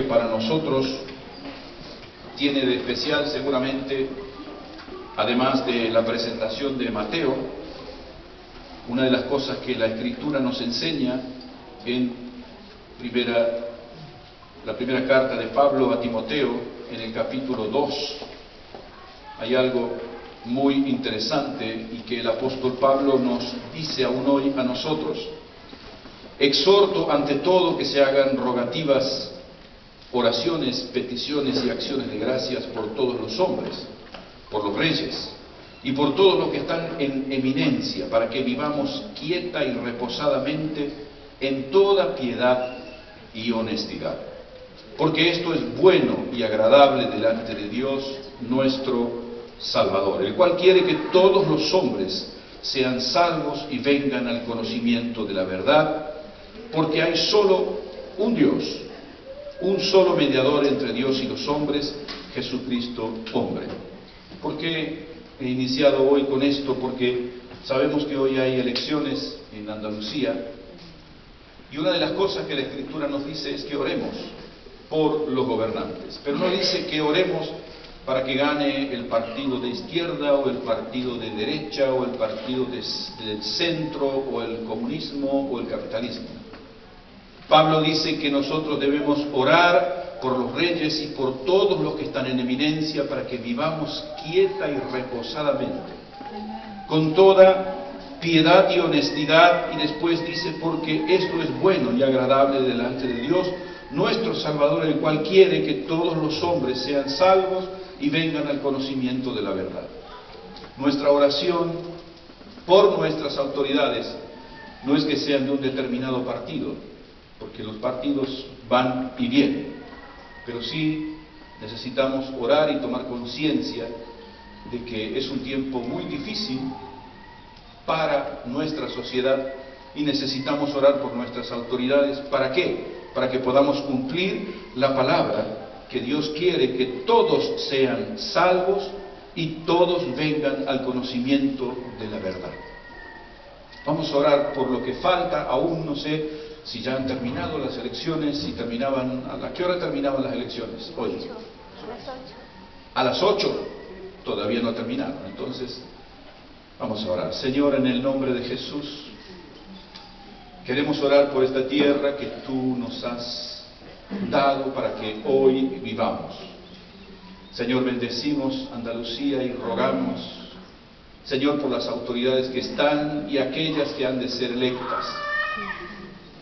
Para nosotros tiene de especial seguramente, además de la presentación de Mateo, una de las cosas que la Escritura nos enseña en la primera carta de Pablo a Timoteo, en el capítulo 2. Hay algo muy interesante y que el apóstol Pablo nos dice aún hoy a nosotros. Exhorto ante todo que se hagan rogativas, oraciones, peticiones y acciones de gracias por todos los hombres, por los reyes y por todos los que están en eminencia, para que vivamos quieta y reposadamente en toda piedad y honestidad. Porque esto es bueno y agradable delante de Dios nuestro Salvador, el cual quiere que todos los hombres sean salvos y vengan al conocimiento de la verdad, porque hay solo un Dios, un solo mediador entre Dios y los hombres, Jesucristo hombre. ¿Por qué he iniciado hoy con esto? Porque sabemos que hoy hay elecciones en Andalucía y una de las cosas que la Escritura nos dice es que oremos por los gobernantes, pero no dice que oremos para que gane el partido de izquierda o el partido de derecha o el partido del centro o el comunismo o el capitalismo. Pablo dice que nosotros debemos orar por los reyes y por todos los que están en eminencia para que vivamos quieta y reposadamente, con toda piedad y honestidad, y después dice, porque esto es bueno y agradable delante de Dios, nuestro Salvador, el cual quiere que todos los hombres sean salvos y vengan al conocimiento de la verdad. Nuestra oración por nuestras autoridades no es que sean de un determinado partido, porque los partidos van y vienen, pero sí necesitamos orar y tomar conciencia de que es un tiempo muy difícil para nuestra sociedad y necesitamos orar por nuestras autoridades. ¿Para qué? Para que podamos cumplir la palabra que Dios quiere que todos sean salvos y todos vengan al conocimiento de la verdad. Vamos a orar por lo que falta. Aún no sé si ya han terminado las elecciones, si terminaban, ¿a qué hora terminaban las elecciones hoy? A las 8. Todavía no ha terminado. Entonces, vamos a orar. Señor, en el nombre de Jesús, queremos orar por esta tierra que tú nos has dado para que hoy vivamos. Señor, bendecimos Andalucía y rogamos, Señor, por las autoridades que están y aquellas que han de ser electas.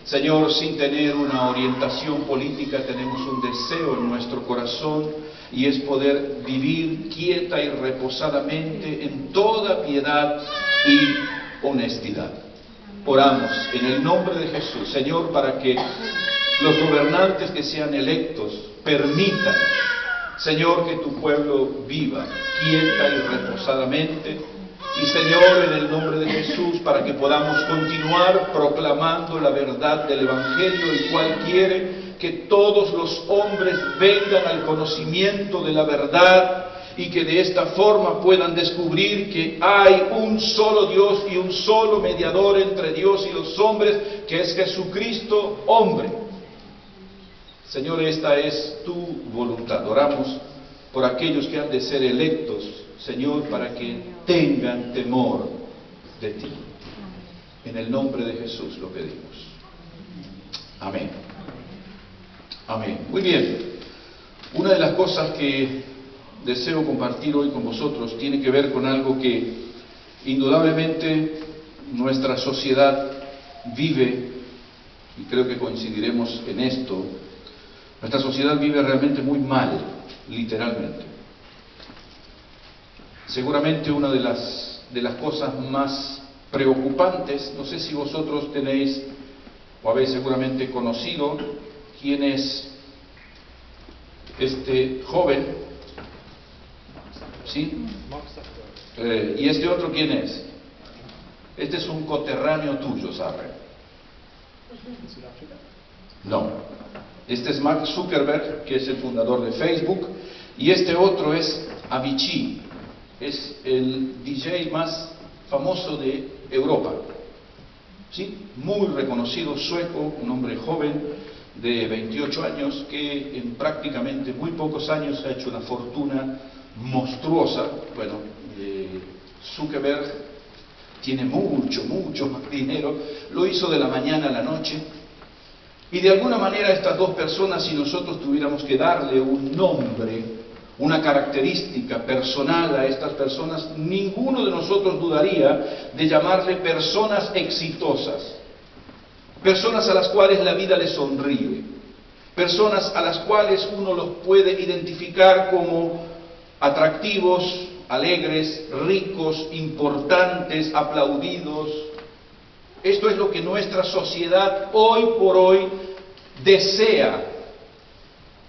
Señor, sin tener una orientación política, tenemos un deseo en nuestro corazón y es poder vivir quieta y reposadamente en toda piedad y honestidad. Oramos en el nombre de Jesús, Señor, para que los gobernantes que sean electos permitan, Señor, que tu pueblo viva quieta y reposadamente. Y Señor, en el nombre de Jesús, para que podamos continuar proclamando la verdad del Evangelio, el cual quiere que todos los hombres vengan al conocimiento de la verdad y que de esta forma puedan descubrir que hay un solo Dios y un solo mediador entre Dios y los hombres, que es Jesucristo hombre. Señor, esta es tu voluntad. Oramos por aquellos que han de ser electos, Señor, para que tengan temor de ti. En el nombre de Jesús lo pedimos. Amén. Amén. Muy bien. Una de las cosas que deseo compartir hoy con vosotros tiene que ver con algo que indudablemente nuestra sociedad vive, y creo que coincidiremos en esto. Nuestra sociedad vive realmente muy mal, literalmente. Seguramente una de las cosas más preocupantes, no sé si vosotros tenéis o habéis seguramente conocido quién es este joven, ¿sí? ¿Y este otro quién es? Este es un coterráneo tuyo, ¿sabe? No. Este es Mark Zuckerberg, que es el fundador de Facebook, y este otro es Avicii. Es el DJ más famoso de Europa, ¿sí? Muy reconocido, sueco, un hombre joven de 28 años que en prácticamente muy pocos años ha hecho una fortuna monstruosa. Bueno, Zuckerberg tiene mucho más dinero, lo hizo de la mañana a la noche, y de alguna manera estas dos personas, si nosotros tuviéramos que darle un nombre, una característica personal a estas personas, ninguno de nosotros dudaría de llamarle personas exitosas, personas a las cuales la vida les sonríe, personas a las cuales uno los puede identificar como atractivos, alegres, ricos, importantes, aplaudidos. Esto es lo que nuestra sociedad hoy por hoy desea.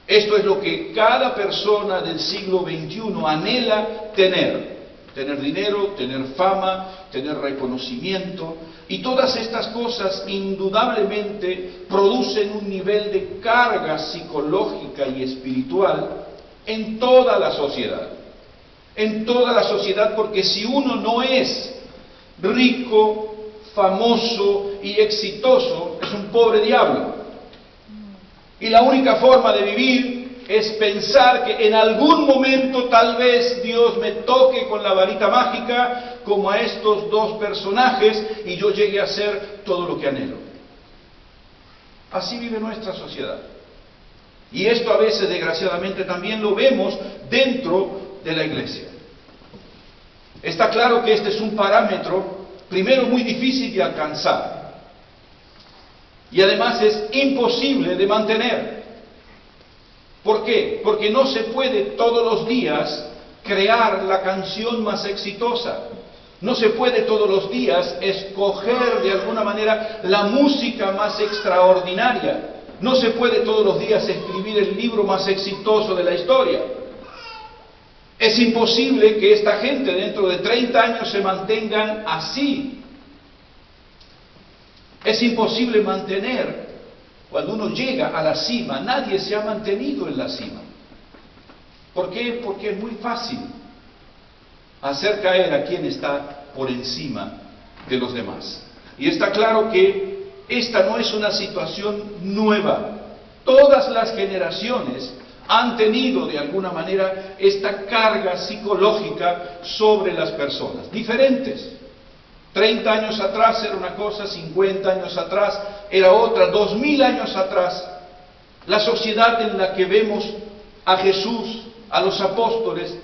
Esto es lo que cada persona del siglo XXI anhela tener. Tener dinero, tener fama, tener reconocimiento. Y todas estas cosas indudablemente producen un nivel de carga psicológica y espiritual en toda la sociedad. En toda la sociedad, porque si uno no es rico, famoso y exitoso, es un pobre diablo. Y la única forma de vivir es pensar que en algún momento tal vez Dios me toque con la varita mágica, como a estos dos personajes, y yo llegue a ser todo lo que anhelo. Así vive nuestra sociedad. Y esto a veces, desgraciadamente, también lo vemos dentro de la iglesia. Está claro que este es un parámetro, primero, muy difícil de alcanzar. Y además es imposible de mantener. ¿Por qué? Porque no se puede todos los días crear la canción más exitosa. No se puede todos los días escoger de alguna manera la música más extraordinaria. No se puede todos los días escribir el libro más exitoso de la historia. Es imposible que esta gente dentro de 30 años se mantengan así. Es imposible mantener, cuando uno llega a la cima, nadie se ha mantenido en la cima. ¿Por qué? Porque es muy fácil hacer caer a quien está por encima de los demás. Y está claro que esta no es una situación nueva. Todas las generaciones han tenido de alguna manera esta carga psicológica sobre las personas, diferentes. 30 años atrás era una cosa, 50 años atrás era otra, 2000 años atrás. La sociedad en la que vemos a Jesús, a los apóstoles,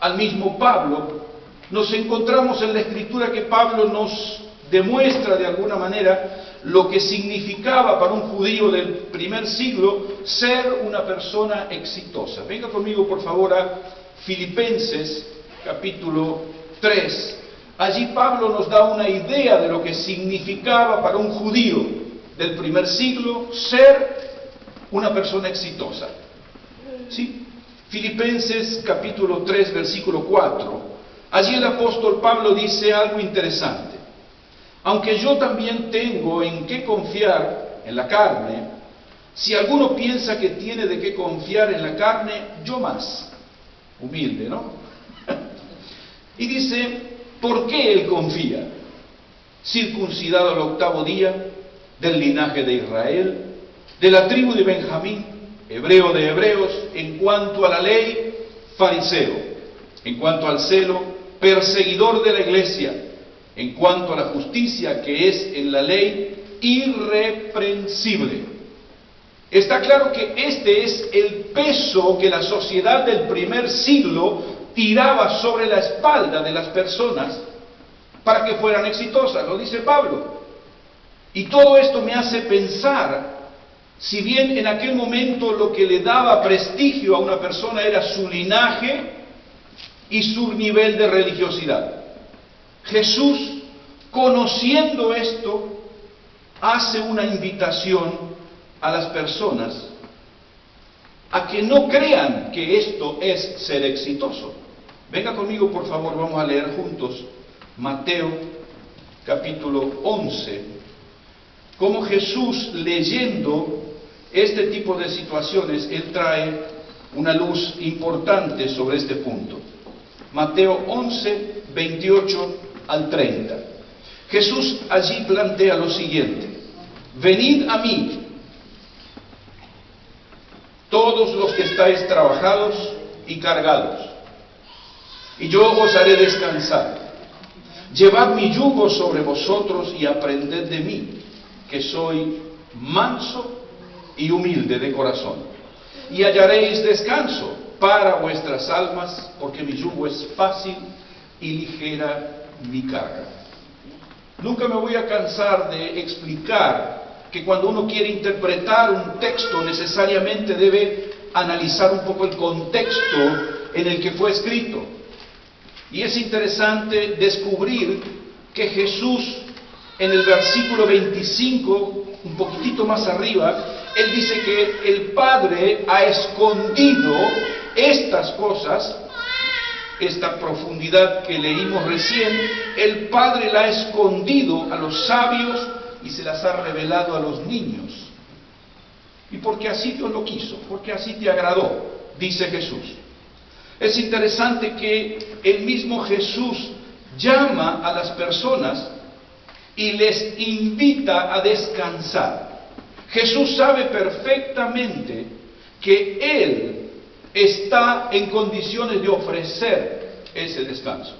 al mismo Pablo, nos encontramos en la Escritura que Pablo nos demuestra de alguna manera lo que significaba para un judío del primer siglo ser una persona exitosa. Venga conmigo por favor a Filipenses capítulo 3. Allí Pablo nos da una idea de lo que significaba para un judío del primer siglo ser una persona exitosa. ¿Sí? Filipenses capítulo 3 versículo 4. Allí el apóstol Pablo dice algo interesante. Aunque yo también tengo en qué confiar en la carne, si alguno piensa que tiene de qué confiar en la carne, yo más. Humilde, ¿no? Y dice, ¿por qué él confía? Circuncidado al 8º día, del linaje de Israel, de la tribu de Benjamín, hebreo de hebreos, en cuanto a la ley, fariseo, en cuanto al celo, perseguidor de la iglesia, en cuanto a la justicia que es en la ley, irreprensible. Está claro que este es el peso que la sociedad del primer siglo tiraba sobre la espalda de las personas para que fueran exitosas, lo dice Pablo. Y todo esto me hace pensar, si bien en aquel momento lo que le daba prestigio a una persona era su linaje y su nivel de religiosidad, Jesús, conociendo esto, hace una invitación a las personas a que no crean que esto es ser exitoso. Venga conmigo, por favor, vamos a leer juntos Mateo capítulo 11, cómo Jesús, leyendo este tipo de situaciones, Él trae una luz importante sobre este punto. Mateo 11, 28 al 30. Jesús allí plantea lo siguiente: venid a mí, todos los que estáis trabajados y cargados, y yo os haré descansar. Llevad mi yugo sobre vosotros y aprended de mí, que soy manso y humilde de corazón, y hallaréis descanso para vuestras almas, porque mi yugo es fácil y ligera mi carga. Nunca me voy a cansar de explicar que cuando uno quiere interpretar un texto necesariamente debe analizar un poco el contexto en el que fue escrito. Y es interesante descubrir que Jesús, en el versículo 25, un poquitito más arriba, Él dice que el Padre ha escondido estas cosas, esta profundidad que leímos recién, el Padre la ha escondido a los sabios y se las ha revelado a los niños. Y porque así Dios lo quiso, porque así te agradó, dice Jesús. Es interesante que el mismo Jesús llama a las personas y les invita a descansar. Jesús sabe perfectamente que Él está en condiciones de ofrecer ese descanso.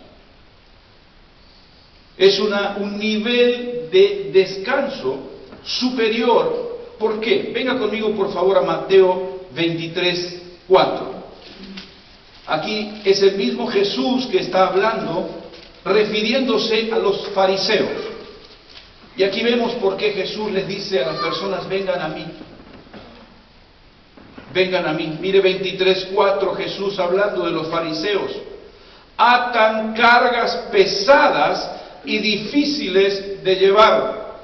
Es un nivel de descanso superior. ¿Por qué? Venga conmigo por favor a Mateo 23, 4. Aquí es el mismo Jesús que está hablando, refiriéndose a los fariseos. Y aquí vemos por qué Jesús les dice a las personas: vengan a mí. Vengan a mí. Mire 23:4, Jesús hablando de los fariseos. Atan cargas pesadas y difíciles de llevar.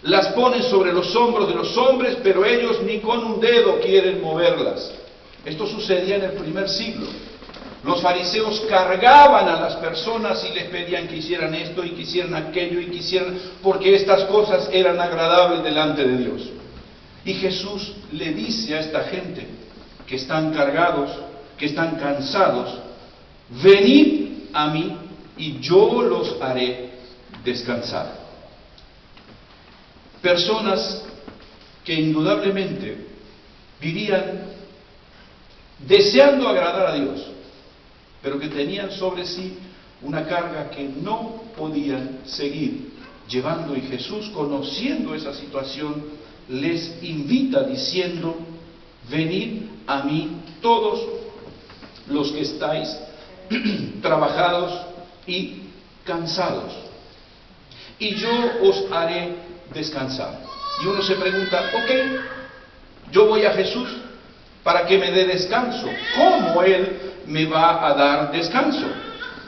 Las ponen sobre los hombros de los hombres, pero ellos ni con un dedo quieren moverlas. Esto sucedía en el primer siglo. Los fariseos cargaban a las personas y les pedían que hicieran esto y que hicieran aquello y que hicieran, porque estas cosas eran agradables delante de Dios. Y Jesús le dice a esta gente que están cargados, que están cansados: venid a mí y yo los haré descansar. Personas que indudablemente vivían deseando agradar a Dios, pero que tenían sobre sí una carga que no podían seguir llevando, y Jesús, conociendo esa situación, les invita diciendo: venid a mí todos los que estáis trabajados y cansados, y yo os haré descansar. Y uno se pregunta: ok, yo voy a Jesús para que me dé descanso. ¿Cómo Él me va a dar descanso?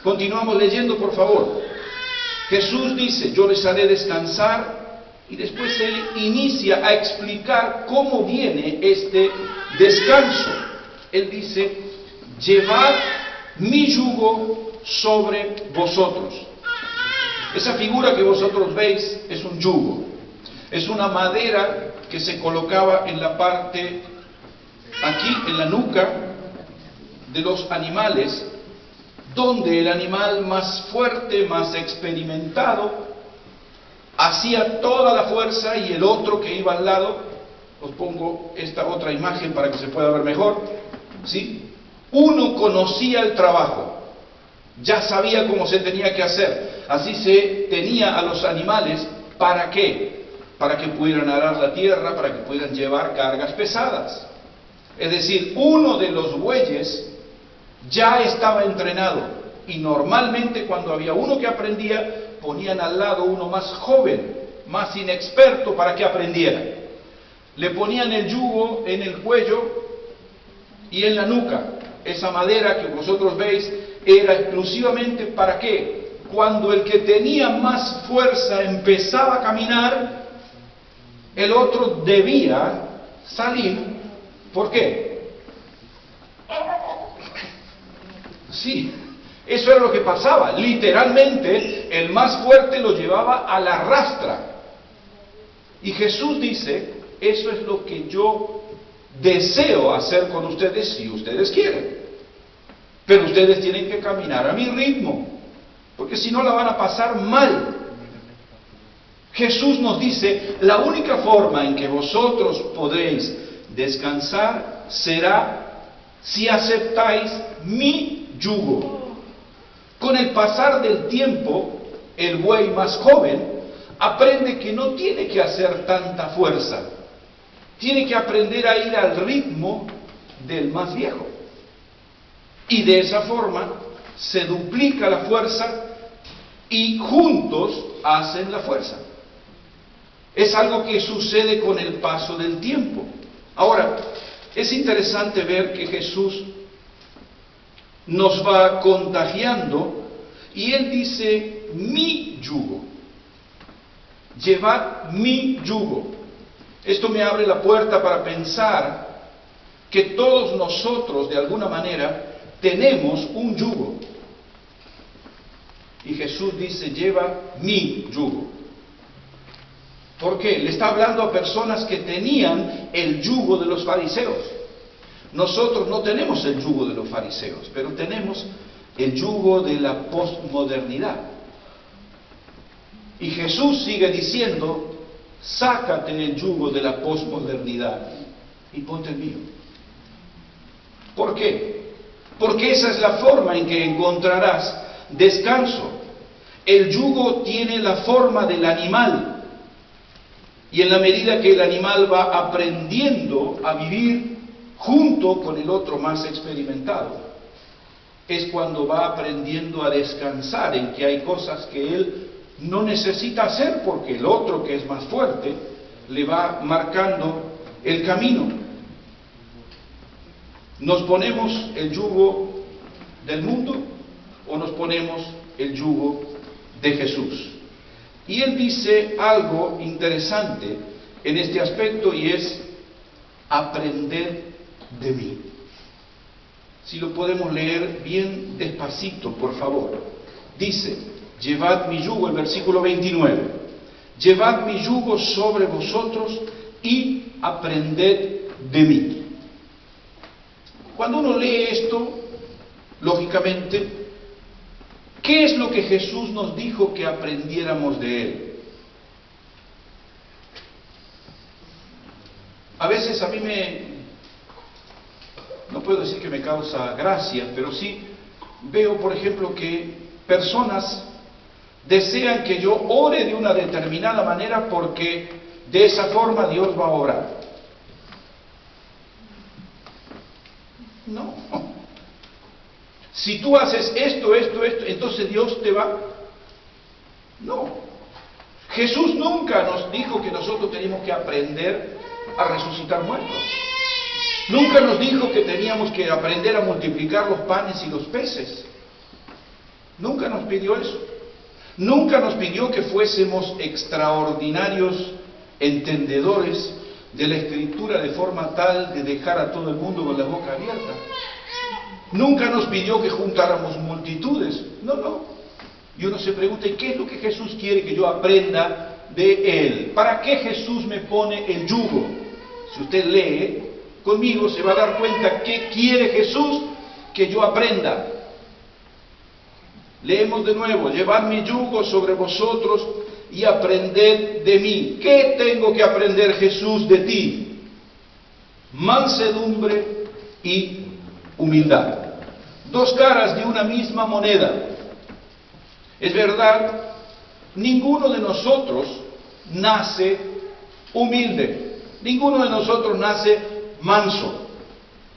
Continuamos leyendo, por favor. Jesús dice: yo les haré descansar, y después Él inicia a explicar cómo viene este descanso. Él dice: llevad mi yugo sobre vosotros. Esa figura que vosotros veis es un yugo. Es una madera que se colocaba en la parte, aquí en la nuca de los animales, donde el animal más fuerte, más experimentado, hacía toda la fuerza, y el otro que iba al lado, os pongo esta otra imagen para que se pueda ver mejor, ¿sí? Uno conocía el trabajo, ya sabía cómo se tenía que hacer. Así se tenía a los animales. ¿Para qué? Para que pudieran arar la tierra, para que pudieran llevar cargas pesadas. Es decir, uno de los bueyes ya estaba entrenado, y normalmente cuando había uno que aprendía, ponían al lado uno más joven, más inexperto, para que aprendiera. Le ponían el yugo en el cuello y en la nuca. Esa madera que vosotros veis era exclusivamente ¿para qué? Cuando el que tenía más fuerza empezaba a caminar, el otro debía salir. ¿Por qué? Sí, eso era lo que pasaba. Literalmente, el más fuerte lo llevaba a la rastra. Y Jesús dice: eso es lo que yo deseo hacer con ustedes si ustedes quieren. Pero ustedes tienen que caminar a mi ritmo, porque si no la van a pasar mal. Jesús nos dice: la única forma en que vosotros podréis descansar será si aceptáis mi yugo. Con el pasar del tiempo, el buey más joven aprende que no tiene que hacer tanta fuerza. Tiene que aprender a ir al ritmo del más viejo. Y de esa forma se duplica la fuerza y juntos hacen la fuerza. Es algo que sucede con el paso del tiempo. Ahora, es interesante ver que Jesús nos va contagiando y Él dice, mi yugo. Llevad mi yugo. Esto me abre la puerta para pensar que todos nosotros, de alguna manera, tenemos un yugo. Y Jesús dice, lleva mi yugo. ¿Por qué? Le está hablando a personas que tenían el yugo de los fariseos. Nosotros no tenemos el yugo de los fariseos, pero tenemos el yugo de la posmodernidad. Y Jesús sigue diciendo, sácate el yugo de la posmodernidad y ponte el mío. ¿Por qué? Porque esa es la forma en que encontrarás descanso. El yugo tiene la forma del animal. Y en la medida que el animal va aprendiendo a vivir junto con el otro más experimentado, es cuando va aprendiendo a descansar en que hay cosas que él no necesita hacer porque el otro, que es más fuerte, le va marcando el camino. ¿Nos ponemos el yugo del mundo o nos ponemos el yugo de Jesús? Y él dice algo interesante en este aspecto y es aprender de mí. Si lo podemos leer bien despacito, por favor. Dice, llevad mi yugo, el versículo 29. Llevad mi yugo sobre vosotros y aprended de mí. Cuando uno lee esto, lógicamente, ¿qué es lo que Jesús nos dijo que aprendiéramos de Él? A veces a mí no puedo decir que me causa gracia, pero sí veo, por ejemplo, que personas desean que yo ore de una determinada manera porque de esa forma Dios va a orar. No. Si tú haces esto, entonces Dios te va. No. Jesús nunca nos dijo que nosotros teníamos que aprender a resucitar muertos. Nunca nos dijo que teníamos que aprender a multiplicar los panes y los peces. Nunca nos pidió eso. Nunca nos pidió que fuésemos extraordinarios entendedores de la Escritura de forma tal de dejar a todo el mundo con la boca abierta. Nunca nos pidió que juntáramos multitudes. No. Y uno se pregunta, ¿y qué es lo que Jesús quiere que yo aprenda de Él? ¿Para qué Jesús me pone el yugo? Si usted lee conmigo, se va a dar cuenta qué quiere Jesús que yo aprenda. Leemos de nuevo, llevad mi yugo sobre vosotros y aprended de mí. ¿Qué tengo que aprender, Jesús, de ti? Mansedumbre y humildad. Dos caras de una misma moneda. Es verdad, ninguno de nosotros nace humilde. Ninguno de nosotros nace manso.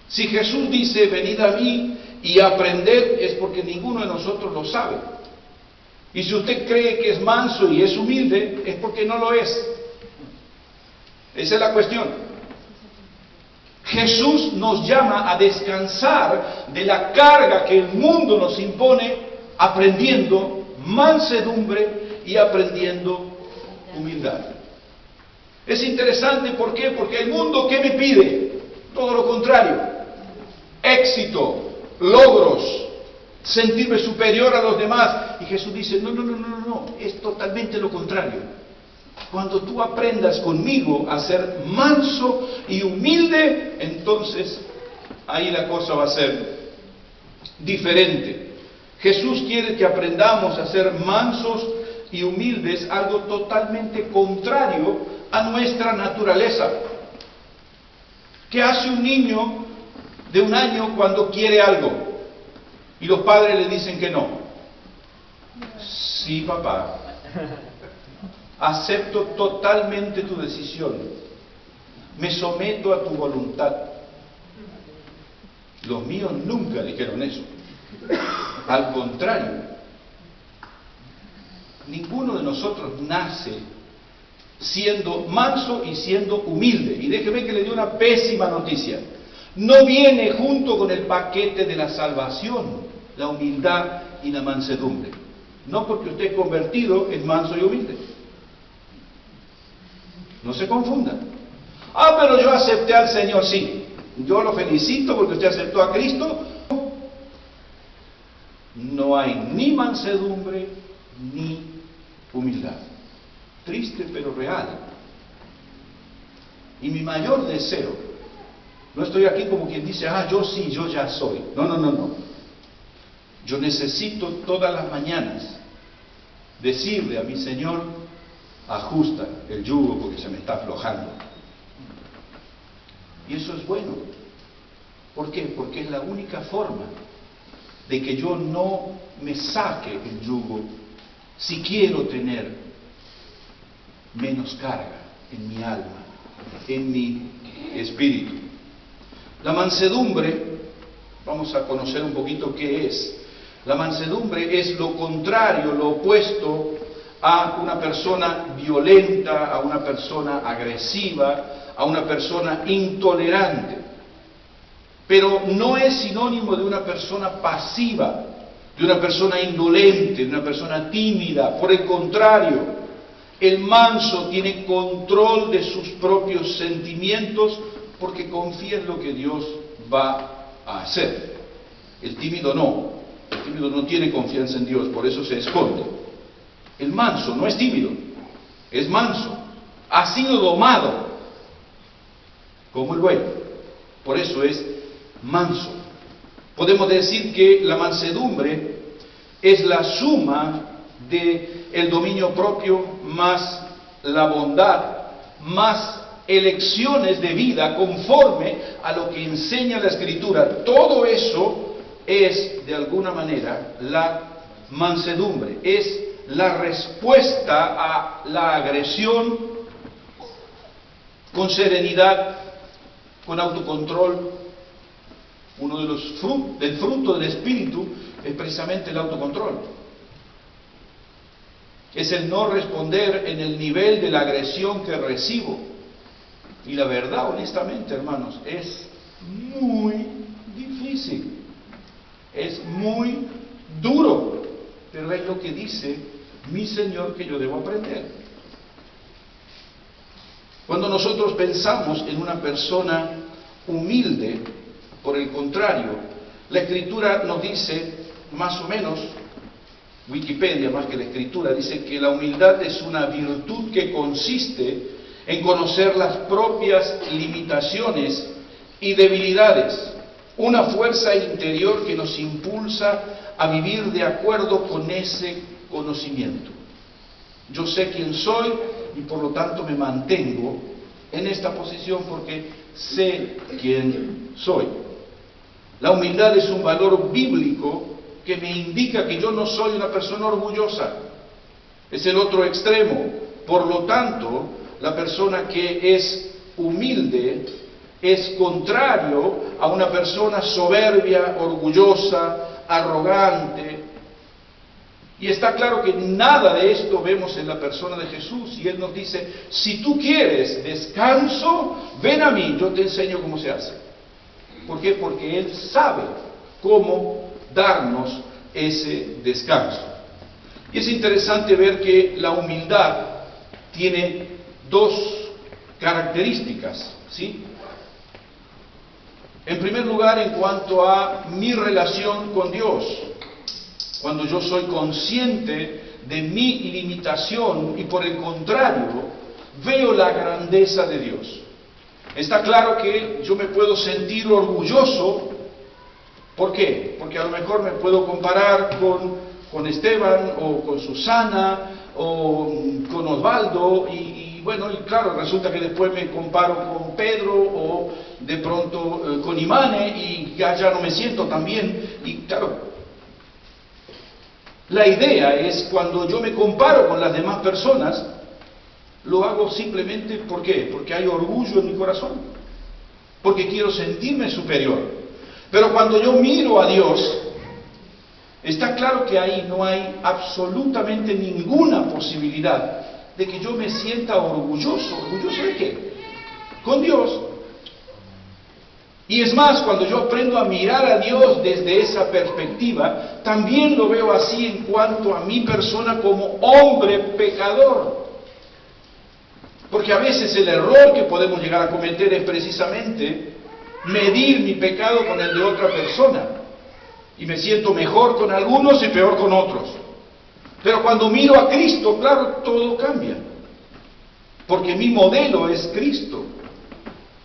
Si Jesús dice, venid a mí y aprended, es porque ninguno de nosotros lo sabe. Y si usted cree que es manso y es humilde, es porque no lo es. Esa es la cuestión. Jesús nos llama a descansar de la carga que el mundo nos impone, aprendiendo mansedumbre y aprendiendo humildad. Es interesante, ¿por qué? Porque el mundo, ¿qué me pide? Todo lo contrario. Éxito, logros, sentirme superior a los demás. Y Jesús dice, no, es totalmente lo contrario. Cuando tú aprendas conmigo a ser manso y humilde, entonces ahí la cosa va a ser diferente. Jesús quiere que aprendamos a ser mansos y humildes, algo totalmente contrario a nuestra naturaleza. ¿Qué hace un niño de 1 año cuando quiere algo y los padres le dicen que no? Sí, papá, acepto totalmente tu decisión, me someto a tu voluntad. Los míos nunca dijeron eso. Al contrario, ninguno de nosotros nace siendo manso y siendo humilde. Y déjeme que le dé una pésima noticia. No viene junto con el paquete de la salvación la humildad y la mansedumbre. No porque usted convertido es manso y humilde. No se confunda. Ah, pero yo acepté al Señor, sí. Yo lo felicito porque usted aceptó a Cristo. No hay ni mansedumbre ni humildad. Triste pero real. Y mi mayor deseo, no estoy aquí como quien dice, yo sí, yo ya soy. No. Yo necesito todas las mañanas decirle a mi Señor, ajusta el yugo porque se me está aflojando. Y eso es bueno. ¿Por qué? Porque es la única forma de que yo no me saque el yugo si quiero tener menos carga en mi alma, en mi espíritu. La mansedumbre, vamos a conocer un poquito qué es. La mansedumbre es lo contrario, lo opuesto a una persona violenta, a una persona agresiva, a una persona intolerante. Pero no es sinónimo de una persona pasiva, de una persona indolente, de una persona tímida. Por el contrario, el manso tiene control de sus propios sentimientos porque confía en lo que Dios va a hacer. El tímido no. El tímido no tiene confianza en Dios, por eso se esconde. El manso no es tímido, es manso. Ha sido domado como el buey. Por eso es manso. Podemos decir que la mansedumbre es la suma de el dominio propio más la bondad, más elecciones de vida conforme a lo que enseña la Escritura. Todo eso es, de alguna manera, la mansedumbre. Es la respuesta a la agresión con serenidad, con autocontrol. Uno de los del fruto del Espíritu es precisamente el autocontrol. Es el no responder en el nivel de la agresión que recibo. Y la verdad, honestamente, hermanos, es muy difícil. Es muy duro. Pero es lo que dice mi Señor que yo debo aprender. Cuando nosotros pensamos en una persona humilde, por el contrario, la Escritura nos dice, más o menos, Wikipedia más que la Escritura, dice que la humildad es una virtud que consiste en conocer las propias limitaciones y debilidades, una fuerza interior que nos impulsa a vivir de acuerdo con ese conocimiento. Yo sé quién soy y por lo tanto me mantengo en esta posición porque sé quién soy. La humildad es un valor bíblico que me indica que yo no soy una persona orgullosa. Es el otro extremo. Por lo tanto, la persona que es humilde es contrario a una persona soberbia, orgullosa, arrogante. Y está claro que nada de esto vemos en la persona de Jesús. Y Él nos dice, si tú quieres descanso, ven a mí, yo te enseño cómo se hace. ¿Por qué? Porque Él sabe cómo darnos ese descanso. Y es interesante ver que la humildad tiene dos características, ¿sí? En primer lugar, en cuanto a mi relación con Dios, cuando yo soy consciente de mi limitación y por el contrario, veo la grandeza de Dios. Está claro que yo me puedo sentir orgulloso. ¿Por qué? Porque a lo mejor me puedo comparar con Esteban o con Susana o con Osvaldo y bueno, y claro, resulta que después me comparo con Pedro o de pronto con Imane y ya no me siento tan bien. Y claro, la idea es cuando yo me comparo con las demás personas, lo hago simplemente, ¿por qué? Porque hay orgullo en mi corazón, porque quiero sentirme superior. Pero cuando yo miro a Dios, está claro que ahí no hay absolutamente ninguna posibilidad de que yo me sienta orgulloso. ¿Orgulloso de qué? Con Dios. Y es más, cuando yo aprendo a mirar a Dios desde esa perspectiva, también lo veo así en cuanto a mi persona como hombre pecador. Porque a veces el error que podemos llegar a cometer es precisamente medir mi pecado con el de otra persona. Y me siento mejor con algunos y peor con otros. Pero cuando miro a Cristo, claro, todo cambia. Porque mi modelo es Cristo.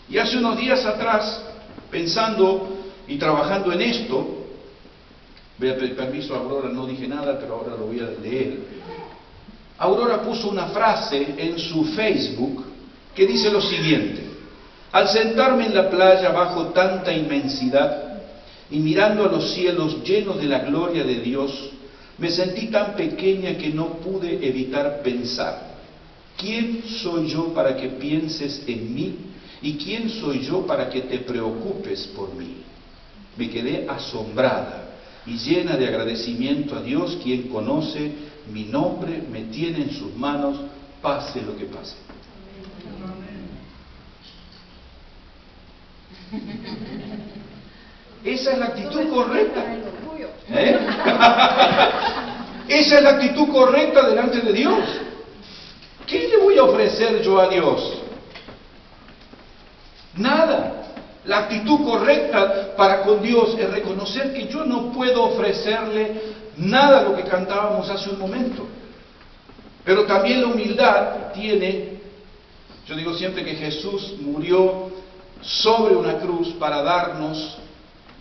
Y hace unos días atrás, pensando y trabajando en esto, voy a pedir permiso a Aurora, no dije nada, pero ahora lo voy a leer. Aurora puso una frase en su Facebook que dice lo siguiente: al sentarme en la playa bajo tanta inmensidad y mirando a los cielos llenos de la gloria de Dios, me sentí tan pequeña que no pude evitar pensar, ¿quién soy yo para que pienses en mí? ¿Y quién soy yo para que te preocupes por mí? Me quedé asombrada y llena de agradecimiento a Dios, quien conoce mi nombre, me tiene en sus manos, pase lo que pase. Esa es la actitud correcta. Esa es la actitud correcta delante de Dios. ¿Qué le voy a ofrecer yo a Dios? Nada. La actitud correcta para con Dios es reconocer que yo no puedo ofrecerle nada a lo que cantábamos hace un momento. Pero también la humildad tiene, yo digo siempre que Jesús murió sobre una cruz para darnos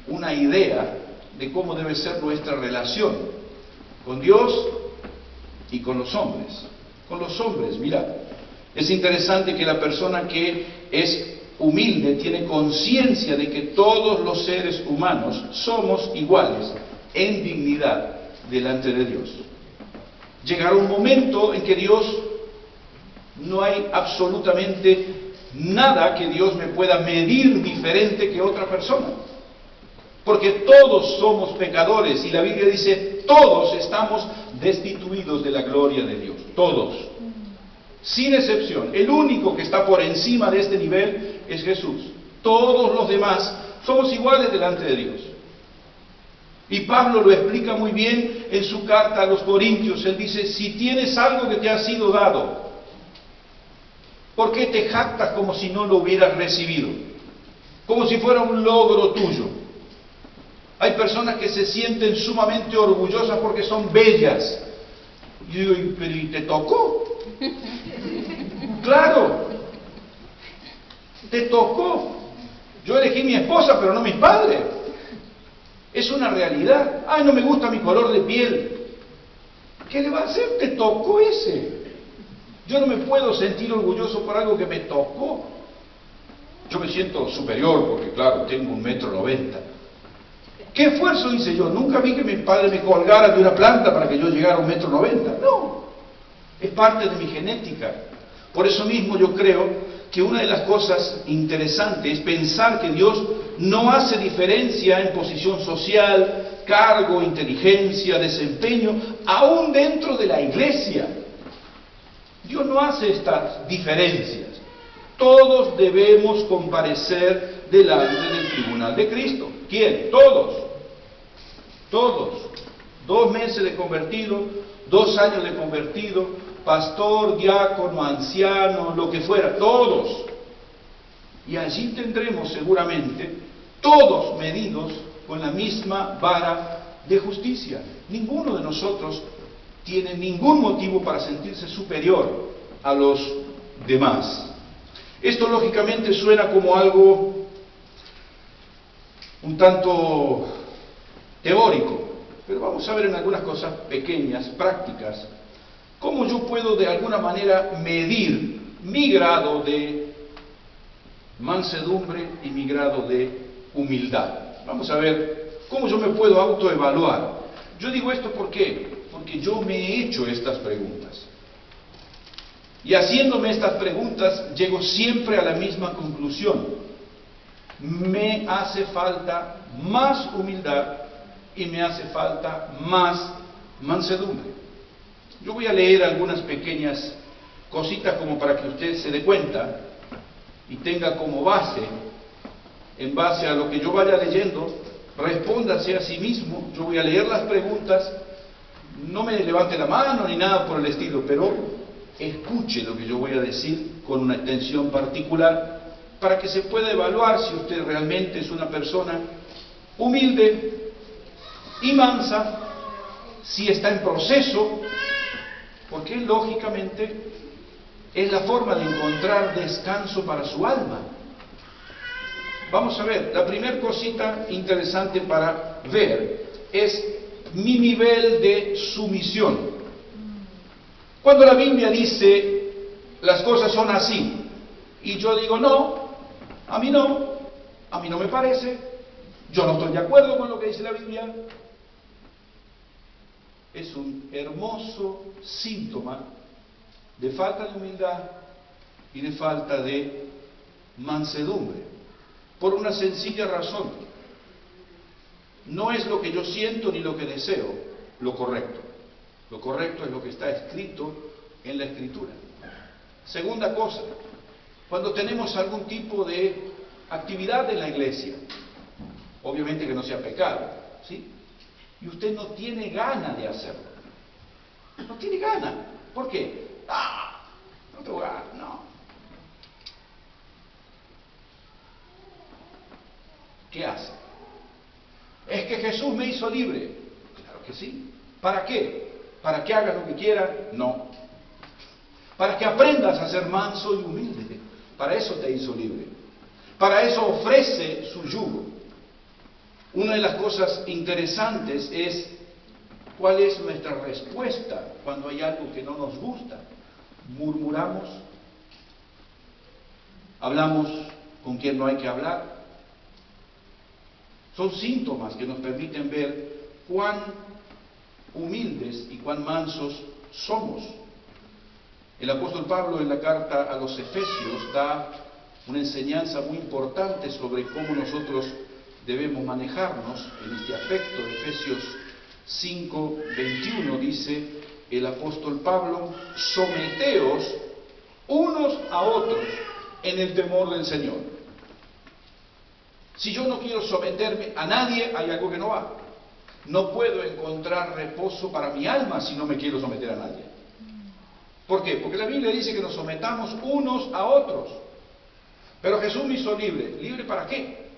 una idea de cómo debe ser nuestra relación con Dios y con los hombres. Con los hombres, mira, es interesante que la persona que es humilde tiene conciencia de que todos los seres humanos somos iguales en dignidad delante de Dios. Llegará un momento en que Dios, no hay absolutamente nada que Dios me pueda medir diferente que otra persona. Porque todos somos pecadores y la Biblia dice, todos estamos destituidos de la gloria de Dios. Todos. Sin excepción. El único que está por encima de este nivel es Jesús. Todos los demás somos iguales delante de Dios. Y Pablo lo explica muy bien en su carta a los Corintios. Él dice, si tienes algo que te ha sido dado, ¿por qué te jactas como si no lo hubieras recibido? Como si fuera un logro tuyo. Hay personas que se sienten sumamente orgullosas porque son bellas. Y yo digo, pero ¿y te tocó? Claro, te tocó. Yo elegí mi esposa, pero no mis padres. Es una realidad. Ay, no me gusta mi color de piel. ¿Qué le va a hacer? Te tocó ese. Yo no me puedo sentir orgulloso por algo que me tocó. Yo me siento superior porque, claro, tengo 1,90 m. ¿Qué esfuerzo hice yo? Nunca vi que mi padre me colgara de una planta para que yo llegara a 1,90 m. No. Es parte de mi genética. Por eso mismo yo creo que una de las cosas interesantes es pensar que Dios no hace diferencia en posición social, cargo, inteligencia, desempeño, aún dentro de la iglesia. Dios no hace estas diferencias. Todos debemos comparecer delante del tribunal de Cristo. ¿Quién? Todos. Todos. 2 meses de convertido, 2 años de convertido, pastor, diácono, anciano, lo que fuera, todos. Y allí tendremos seguramente todos medidos con la misma vara de justicia. Ninguno de nosotros tiene ningún motivo para sentirse superior a los demás. Esto lógicamente suena como algo un tanto teórico, pero vamos a ver en algunas cosas pequeñas, prácticas, cómo yo puedo de alguna manera medir mi grado de mansedumbre y mi grado de humildad. Vamos a ver cómo yo me puedo autoevaluar. Yo digo esto ¿por qué? Porque yo me he hecho estas preguntas. Y haciéndome estas preguntas llego siempre a la misma conclusión. Me hace falta más humildad y me hace falta más mansedumbre. Yo voy a leer algunas pequeñas cositas como para que usted se dé cuenta y tenga como base, en base a lo que yo vaya leyendo, respóndase a sí mismo. Yo voy a leer las preguntas, no me levante la mano ni nada por el estilo, pero escuche lo que yo voy a decir con una atención particular para que se pueda evaluar si usted realmente es una persona humilde y mansa, si está en proceso, porque lógicamente es la forma de encontrar descanso para su alma. Vamos a ver, la primera cosita interesante para ver es mi nivel de sumisión. Cuando la Biblia dice las cosas son así y yo digo no, a mí no me parece, yo no estoy de acuerdo con lo que dice la Biblia, es un hermoso síntoma de falta de humildad y de falta de mansedumbre, por una sencilla razón. No es lo que yo siento ni lo que deseo lo correcto. Lo correcto es lo que está escrito en la Escritura. Segunda cosa, cuando tenemos algún tipo de actividad en la iglesia, obviamente que no sea pecado, ¿sí? Y usted no tiene ganas de hacerlo. No tiene ganas. ¿Por qué? No tengo ganas, no. ¿Qué hace? Es que Jesús me hizo libre. Claro que sí. ¿Para qué? ¿Para que hagas lo que quieras? No. Para que aprendas a ser manso y humilde. Para eso te hizo libre. Para eso ofrece su yugo. Una de las cosas interesantes es cuál es nuestra respuesta cuando hay algo que no nos gusta. Murmuramos, hablamos con quien no hay que hablar. Son síntomas que nos permiten ver cuán humildes y cuán mansos somos. El apóstol Pablo en la carta a los Efesios da una enseñanza muy importante sobre cómo nosotros debemos manejarnos en este aspecto. Efesios 5:21 dice el apóstol Pablo: someteos unos a otros en el temor del Señor. Si yo no quiero someterme a nadie, hay algo que no va. No puedo encontrar reposo para mi alma si no me quiero someter a nadie. ¿Por qué? Porque la Biblia dice que nos sometamos unos a otros. Pero Jesús me hizo libre. ¿Libre para qué?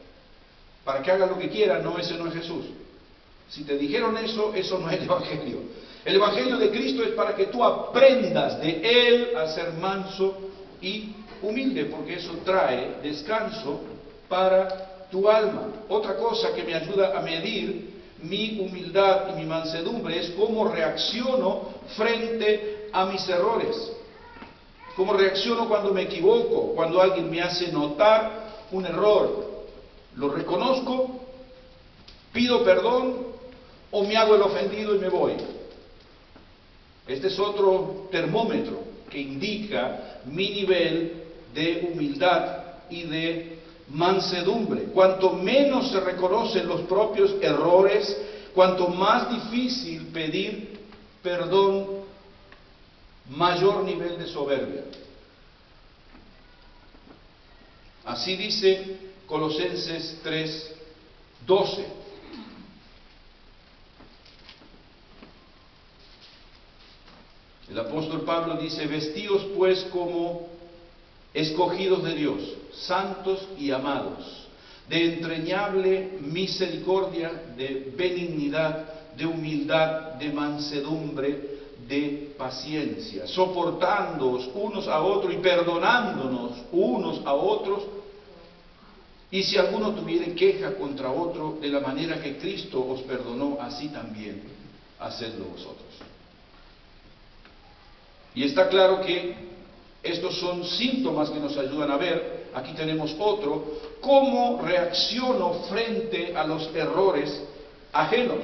Para que haga lo que quiera. No, ese no es Jesús. Si te dijeron eso, eso no es el Evangelio. El Evangelio de Cristo es para que tú aprendas de Él a ser manso y humilde, porque eso trae descanso para tu alma. Otra cosa que me ayuda a medir mi humildad y mi mansedumbre es cómo reacciono frente a mis errores. Cómo reacciono cuando me equivoco, cuando alguien me hace notar un error. Lo reconozco, pido perdón o me hago el ofendido y me voy. Este es otro termómetro que indica mi nivel de humildad y de mansedumbre. Cuanto menos se reconocen los propios errores, cuanto más difícil pedir perdón, mayor nivel de soberbia. Así dice Colosenses 3:12. El apóstol Pablo dice: vestíos pues como escogidos de Dios, santos y amados, de entrañable misericordia, de benignidad, de humildad, de mansedumbre, de paciencia, soportándoos unos a otros y perdonándonos unos a otros, y si alguno tuviere queja contra otro, de la manera que Cristo os perdonó, así también hacedlo vosotros. Y está claro que Estos son síntomas que nos ayudan a ver. Aquí tenemos otro. ¿Cómo reacciono frente a los errores ajenos?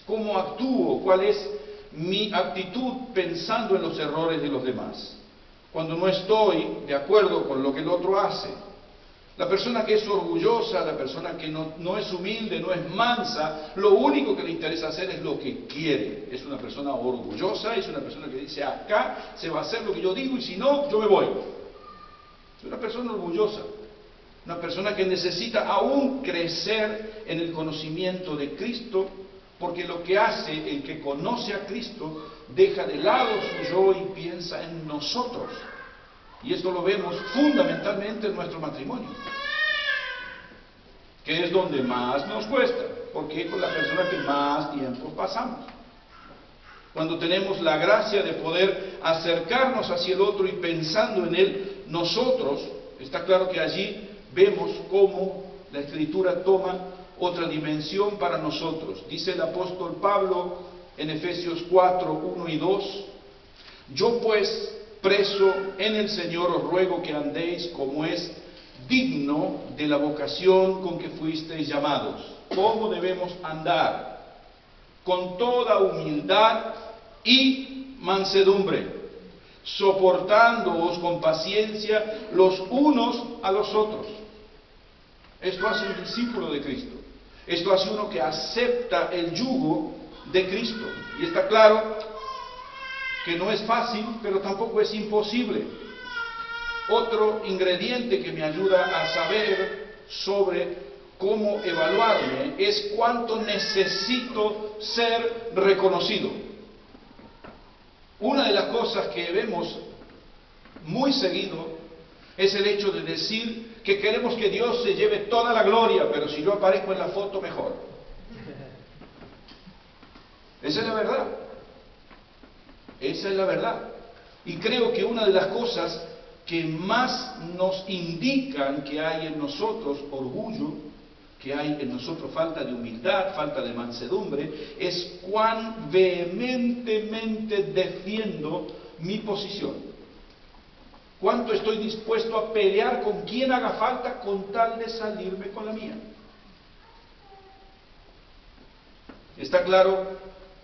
¿Cómo actúo? ¿Cuál es mi actitud pensando en los errores de los demás? Cuando no estoy de acuerdo con lo que el otro hace. La persona que es orgullosa, la persona que no es humilde, no es mansa, lo único que le interesa hacer es lo que quiere. Es una persona orgullosa, es una persona que dice, acá se va a hacer lo que yo digo y si no, yo me voy. Es una persona orgullosa, una persona que necesita aún crecer en el conocimiento de Cristo, porque lo que hace el que conoce a Cristo, deja de lado su yo y piensa en nosotros. Y esto lo vemos fundamentalmente en nuestro matrimonio, que es donde más nos cuesta, porque es con la persona que más tiempo pasamos. Cuando tenemos la gracia de poder acercarnos hacia el otro y pensando en él, nosotros, está claro que allí vemos cómo la Escritura toma otra dimensión para nosotros. Dice el apóstol Pablo en Efesios 4, 1 y 2, yo pues, preso en el Señor, os ruego que andéis como es digno de la vocación con que fuisteis llamados. ¿Cómo debemos andar? Con toda humildad y mansedumbre, soportándoos con paciencia los unos a los otros. Esto hace un discípulo de Cristo. Esto hace uno que acepta el yugo de Cristo. Y está claro que no es fácil, pero tampoco es imposible. Otro ingrediente que me ayuda a saber sobre cómo evaluarme es cuánto necesito ser reconocido. Una de las cosas que vemos muy seguido es el hecho de decir que queremos que Dios se lleve toda la gloria, pero si yo aparezco en la foto, mejor. Esa es la verdad. Esa es la verdad. Y creo que una de las cosas que más nos indican que hay en nosotros orgullo, que hay en nosotros falta de humildad, falta de mansedumbre, es cuán vehementemente defiendo mi posición. Cuánto estoy dispuesto a pelear con quien haga falta con tal de salirme con la mía. Está claro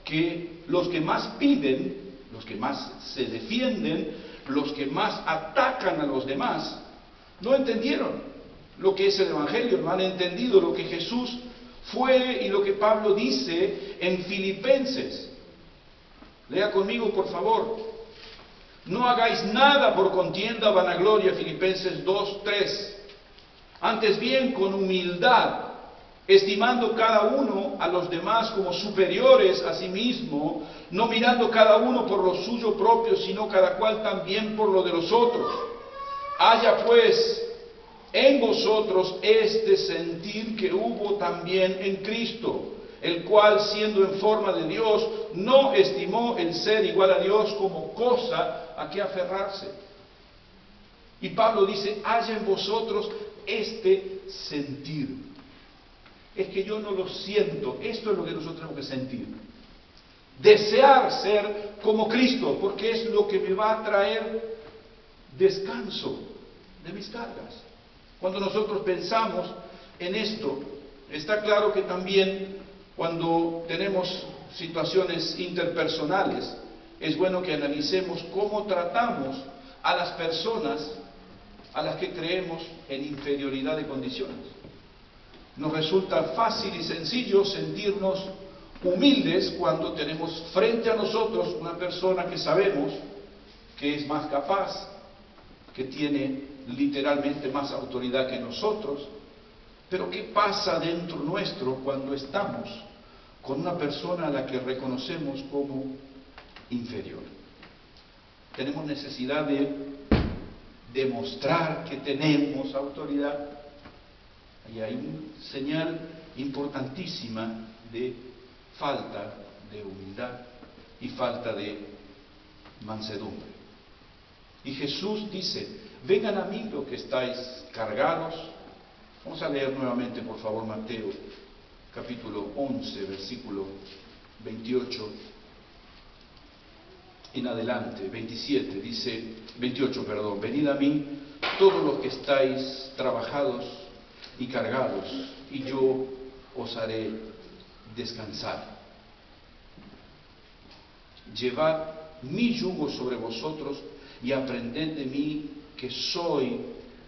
que los que más piden, los que más se defienden, los que más atacan a los demás, no entendieron lo que es el Evangelio, no han entendido lo que Jesús fue y lo que Pablo dice en Filipenses. Lea conmigo, por favor. No hagáis nada por contienda o vanagloria, Filipenses 2:3. Antes bien, con humildad, estimando cada uno a los demás como superiores a sí mismo, no mirando cada uno por lo suyo propio, sino cada cual también por lo de los otros. Haya pues en vosotros este sentir que hubo también en Cristo, el cual, siendo en forma de Dios, no estimó el ser igual a Dios como cosa a que aferrarse. Y Pablo dice, haya en vosotros este sentir. Es que yo no lo siento. Esto es lo que nosotros tenemos que sentir. Desear ser como Cristo, porque es lo que me va a traer descanso de mis cargas. Cuando nosotros pensamos en esto, está claro que también cuando tenemos situaciones interpersonales, es bueno que analicemos cómo tratamos a las personas a las que creemos en inferioridad de condiciones. Nos resulta fácil y sencillo sentirnos humildes cuando tenemos frente a nosotros una persona que sabemos que es más capaz, que tiene literalmente más autoridad que nosotros. Pero ¿qué pasa dentro nuestro cuando estamos con una persona a la que reconocemos como inferior? Tenemos necesidad de demostrar que tenemos autoridad. Y hay una señal importantísima de falta de humildad y falta de mansedumbre. Y Jesús dice, vengan a mí los que estáis cargados. Vamos a leer nuevamente, por favor, Mateo, capítulo 11, versículo 28. en adelante, 27, dice, 28, perdón, venid a mí todos los que estáis trabajados y cargados, y yo os haré descansar. Llevad mi yugo sobre vosotros y aprended de mí, que soy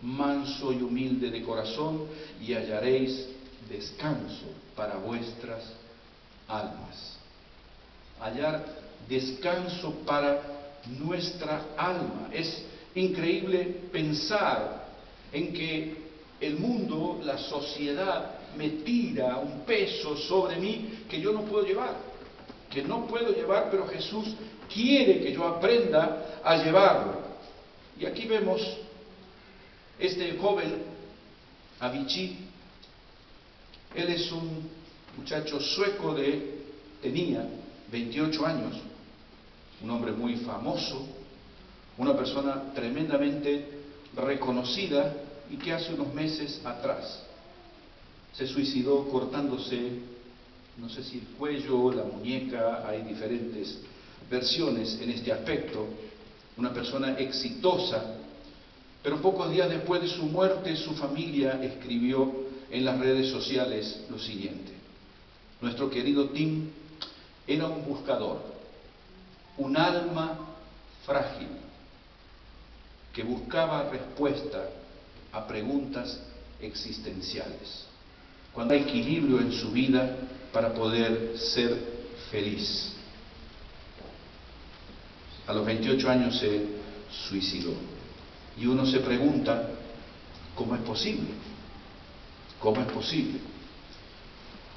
manso y humilde de corazón, y hallaréis descanso para vuestras almas. Hallar descanso para nuestra alma. Es increíble pensar en que el mundo, la sociedad, me tira un peso sobre mí que yo no puedo llevar, pero Jesús quiere que yo aprenda a llevarlo. Y aquí vemos este joven, Avicii. Él es un muchacho sueco tenía 28 años, un hombre muy famoso, una persona tremendamente reconocida, y que hace unos meses atrás se suicidó cortándose, no sé si el cuello o la muñeca, hay diferentes versiones en este aspecto. Una persona exitosa, pero pocos días después de su muerte, su familia escribió en las redes sociales lo siguiente: nuestro querido Tim era un buscador, un alma frágil, que buscaba respuesta a preguntas existenciales, cuando hay equilibrio en su vida para poder ser feliz. A los 28 años se suicidó. Y uno se pregunta, ¿cómo es posible? ¿Cómo es posible?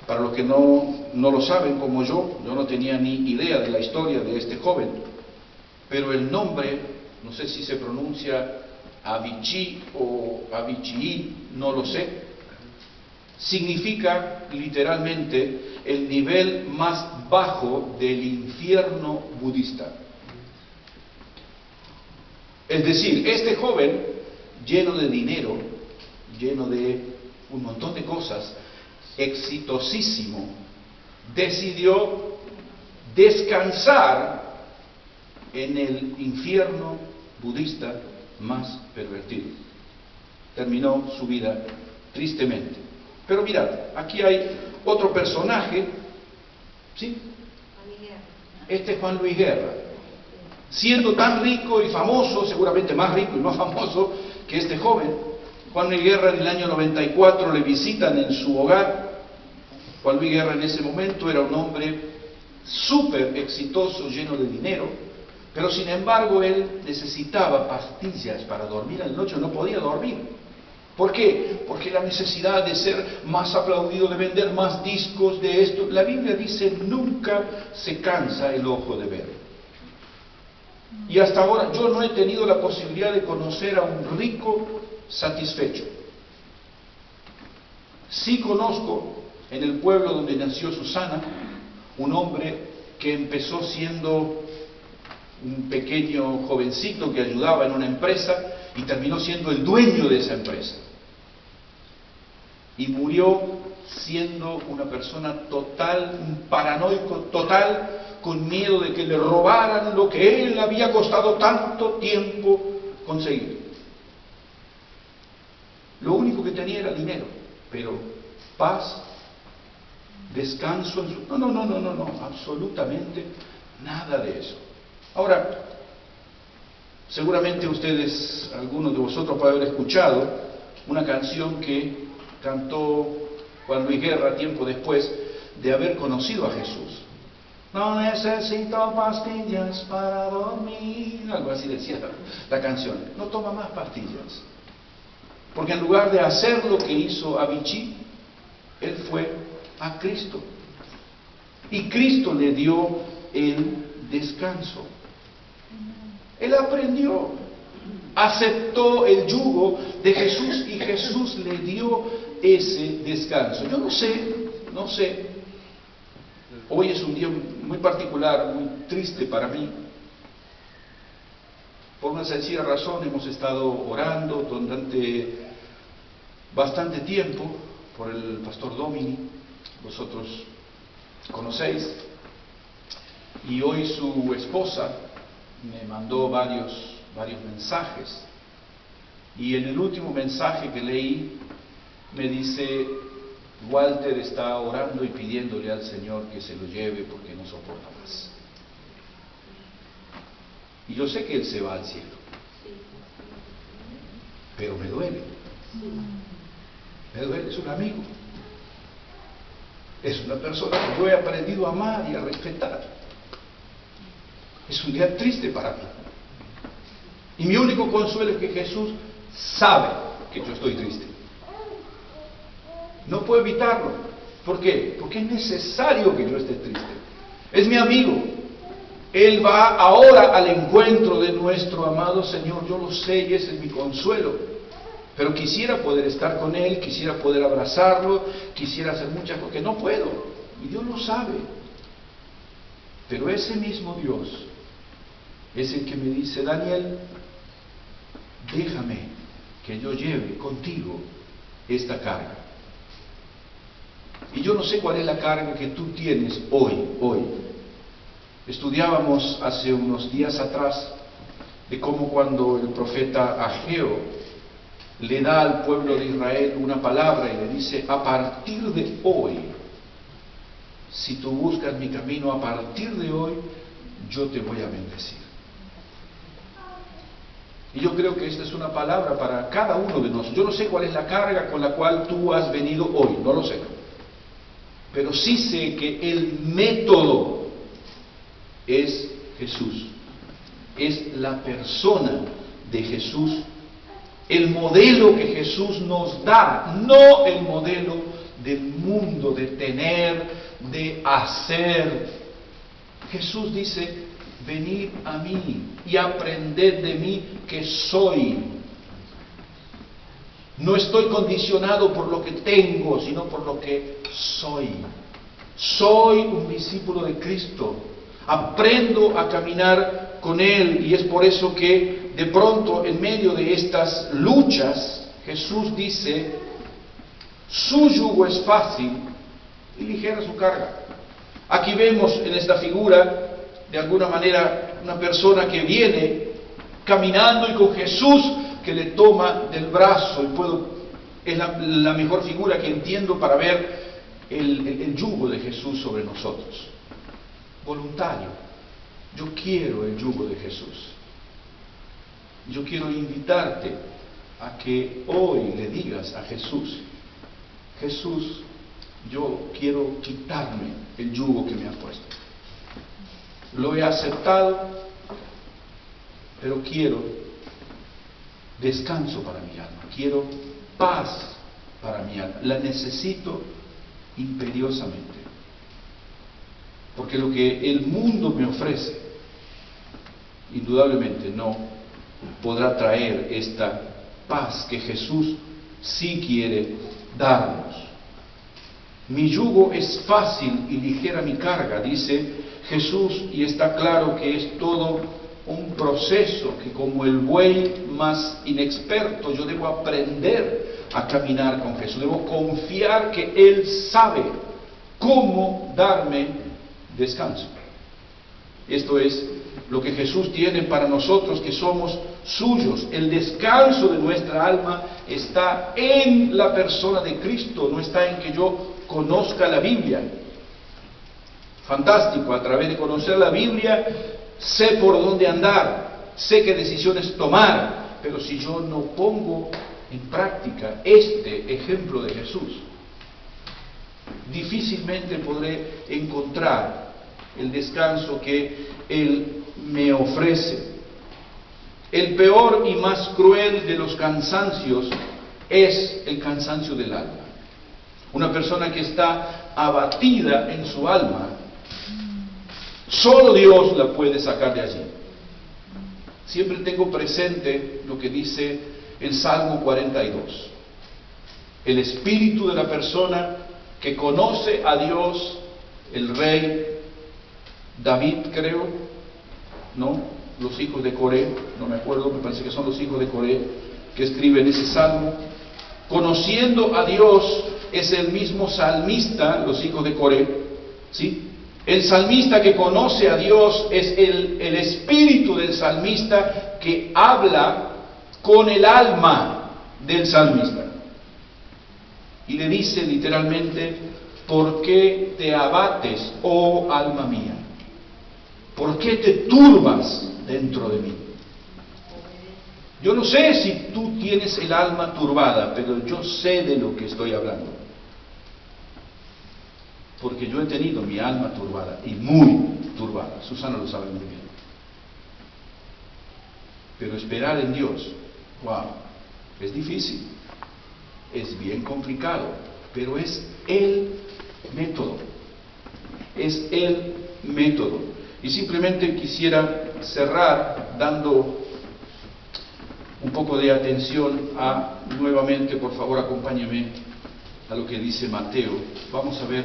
Para los que no lo saben, como yo no tenía ni idea de la historia de este joven, pero el nombre, no sé si se pronuncia Avicii o Avicii, no lo sé, significa literalmente el nivel más bajo del infierno budista. Es decir, este joven, lleno de dinero, lleno de un montón de cosas, exitosísimo, decidió descansar en el infierno budista más pervertido. Terminó su vida tristemente. Pero mirad, aquí hay otro personaje, ¿sí? Este es Juan Luis Guerra. Siendo tan rico y famoso, seguramente más rico y más famoso que este joven, Juan Luis Guerra en el año 94 le visitan en su hogar. Juan Luis Guerra en ese momento era un hombre súper exitoso, lleno de dinero, pero sin embargo él necesitaba pastillas para dormir a la noche, no podía dormir. ¿Por qué? Porque la necesidad de ser más aplaudido, de vender más discos, de esto. La Biblia dice, nunca se cansa el ojo de ver. Y hasta ahora yo no he tenido la posibilidad de conocer a un rico satisfecho. Sí conozco en el pueblo donde nació Susana, un hombre que empezó siendo un pequeño jovencito que ayudaba en una empresa y terminó siendo el dueño de esa empresa. Y murió siendo una persona total, un paranoico total, con miedo de que le robaran lo que él había costado tanto tiempo conseguir. Lo único que tenía era dinero, pero paz, descanso en su... No, absolutamente nada de eso. Ahora, seguramente ustedes, algunos de vosotros pueden haber escuchado una canción que cantó Juan Luis Guerra tiempo después de haber conocido a Jesús. No necesito pastillas para dormir, algo así decía la canción. No toma más pastillas, porque en lugar de hacer lo que hizo Avicii, él fue a Cristo, y Cristo le dio el descanso. Él aprendió, aceptó el yugo de Jesús, y Jesús le dio ese descanso. Yo no sé, hoy es un día muy particular, muy triste para mí. Por una sencilla razón, hemos estado orando durante bastante tiempo por el pastor Domini, vosotros conocéis, y hoy su esposa me mandó varios mensajes, y en el último mensaje que leí me dice: Walter está orando y pidiéndole al Señor que se lo lleve porque no soporta más. Y yo sé que él se va al cielo, pero me duele, es un amigo, es una persona que yo he aprendido a amar y a respetar. Es un día triste para mí, y mi único consuelo es que Jesús sabe que yo estoy triste. No puedo evitarlo. ¿Por qué? Porque es necesario que yo esté triste. Es mi amigo. Él va ahora al encuentro de nuestro amado Señor. Yo lo sé y ese es mi consuelo. Pero quisiera poder estar con Él, quisiera poder abrazarlo, quisiera hacer muchas cosas que no puedo. Y Dios lo sabe. Pero ese mismo Dios es el que me dice: Daniel, déjame que yo lleve contigo esta carga. Y yo no sé cuál es la carga que tú tienes hoy. Estudiábamos hace unos días atrás de cómo cuando el profeta Ageo le da al pueblo de Israel una palabra y le dice: a partir de hoy, si tú buscas mi camino, a partir de hoy, yo te voy a bendecir. Y yo creo que esta es una palabra para cada uno de nosotros. Yo no sé cuál es la carga con la cual tú has venido hoy, no lo sé. Pero sí sé que el método es Jesús. Es la persona de Jesús. El modelo que Jesús nos da, no el modelo del mundo, de tener, de hacer. Jesús dice: venid a mí y aprended de mí, que soy. No estoy condicionado por lo que tengo, sino por lo que soy. Soy un discípulo de Cristo. Aprendo a caminar con Él, y es por eso que de pronto en medio de estas luchas Jesús dice: su yugo es fácil y ligera su carga. Aquí vemos en esta figura, de alguna manera, una persona que viene caminando y con Jesús que le toma del brazo, y es la mejor figura que entiendo para ver el yugo de Jesús sobre nosotros. Voluntario. Yo quiero el yugo de Jesús. Yo quiero invitarte a que hoy le digas a Jesús: Jesús, yo quiero quitarme el yugo que me ha puesto. Lo he aceptado, pero quiero descanso para mi alma, quiero paz para mi alma, la necesito imperiosamente, porque lo que el mundo me ofrece indudablemente no podrá traer esta paz que Jesús sí quiere darnos. Mi yugo es fácil y ligera mi carga, dice Jesús, y está claro que es todo un proceso que, como el buey más inexperto, yo debo aprender a caminar con Jesús. Debo confiar que Él sabe cómo darme descanso. Esto es lo que Jesús tiene para nosotros que somos suyos. El descanso de nuestra alma está en la persona de Cristo, no está en que yo conozca la Biblia. Fantástico, a través de conocer la Biblia sé por dónde andar, sé qué decisiones tomar, pero si yo no pongo en práctica este ejemplo de Jesús, difícilmente podré encontrar el descanso que Él me ofrece. El peor y más cruel de los cansancios es el cansancio del alma. Una persona que está abatida en su alma, solo Dios la puede sacar de allí. Siempre tengo presente lo que dice el Salmo 42. El espíritu de la persona que conoce a Dios, el rey David, creo, ¿no? Los hijos de Coré, no me acuerdo, me parece que son los hijos de Coré que escriben ese salmo. Conociendo a Dios, es el mismo salmista, los hijos de Coré, ¿sí? El salmista que conoce a Dios es el espíritu del salmista que habla con el alma del salmista. Y le dice literalmente: ¿por qué te abates, oh alma mía? ¿Por qué te turbas dentro de mí? Yo no sé si tú tienes el alma turbada, pero yo sé de lo que estoy hablando. Porque yo he tenido mi alma turbada, y muy turbada. Susana lo sabe muy bien. Pero esperar en Dios, wow, es difícil, es bien complicado, pero es el método. Es el método. Y simplemente quisiera cerrar dando un poco de atención nuevamente, por favor, acompáñeme a lo que dice Mateo. Vamos a ver,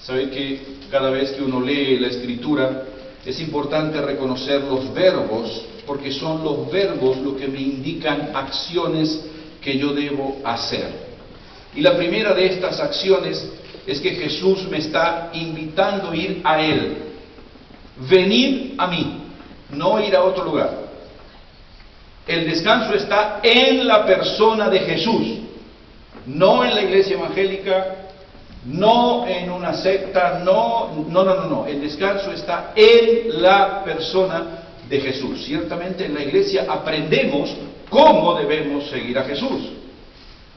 sabe que cada vez que uno lee la Escritura es importante reconocer los verbos, porque son los verbos lo que me indican acciones que yo debo hacer. Y la primera de estas acciones es que Jesús me está invitando a ir a Él. Venid a mí, no ir a otro lugar. El descanso está en la persona de Jesús, no en la iglesia evangélica, no en una secta, no. El descanso está en la persona de Jesús. Ciertamente en la iglesia aprendemos cómo debemos seguir a Jesús,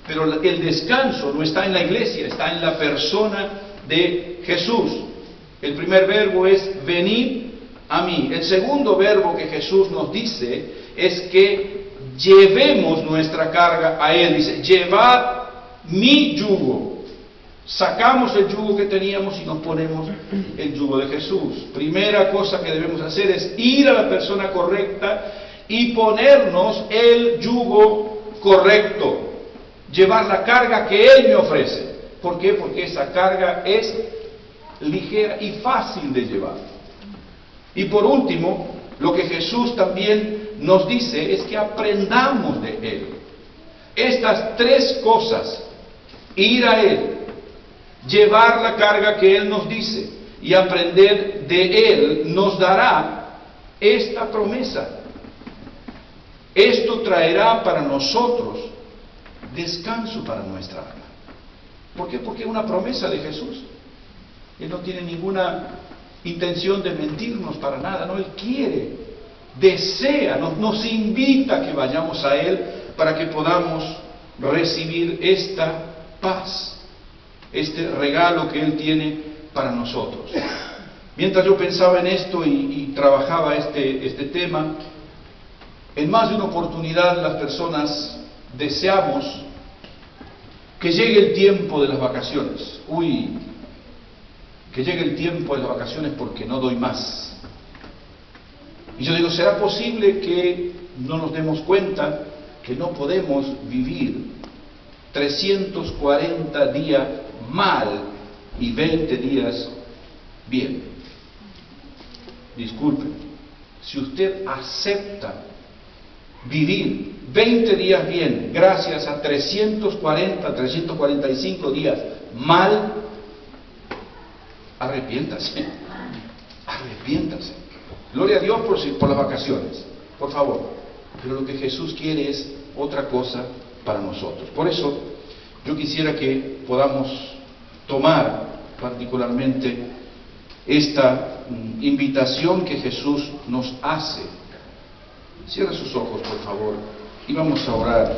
pero el descanso no está en la iglesia, está en la persona de Jesús. El primer verbo es venid a mí. El segundo verbo que Jesús nos dice es que llevemos nuestra carga a Él. Dice: llevad mi yugo. Sacamos el yugo que teníamos y nos ponemos el yugo de Jesús. Primera cosa que debemos hacer es ir a la persona correcta y ponernos el yugo correcto. Llevar la carga que Él me ofrece. ¿Por qué? Porque esa carga es ligera y fácil de llevar. Y por último, lo que Jesús también nos dice es que aprendamos de Él. Estas tres cosas: ir a Él, llevar la carga que Él nos dice y aprender de Él, nos dará esta promesa. Esto traerá para nosotros descanso para nuestra alma. ¿Por qué? Porque es una promesa de Jesús. Él no tiene ninguna intención de mentirnos para nada, no, Él quiere, desea, nos invita a que vayamos a Él para que podamos recibir esta paz, este regalo que Él tiene para nosotros. Mientras yo pensaba en esto y trabajaba este tema, en más de una oportunidad las personas deseamos que llegue el tiempo de las vacaciones. Que llegue el tiempo de las vacaciones porque no doy más. Y yo digo, ¿será posible que no nos demos cuenta que no podemos vivir 340 días mal y 20 días bien? Disculpe, si usted acepta vivir 20 días bien gracias a 345 días mal, arrepiéntase. Gloria a Dios por las vacaciones, por favor. Pero lo que Jesús quiere es otra cosa para nosotros. Por eso yo quisiera que podamos tomar particularmente esta invitación que Jesús nos hace. Cierre sus ojos, por favor, y vamos a orar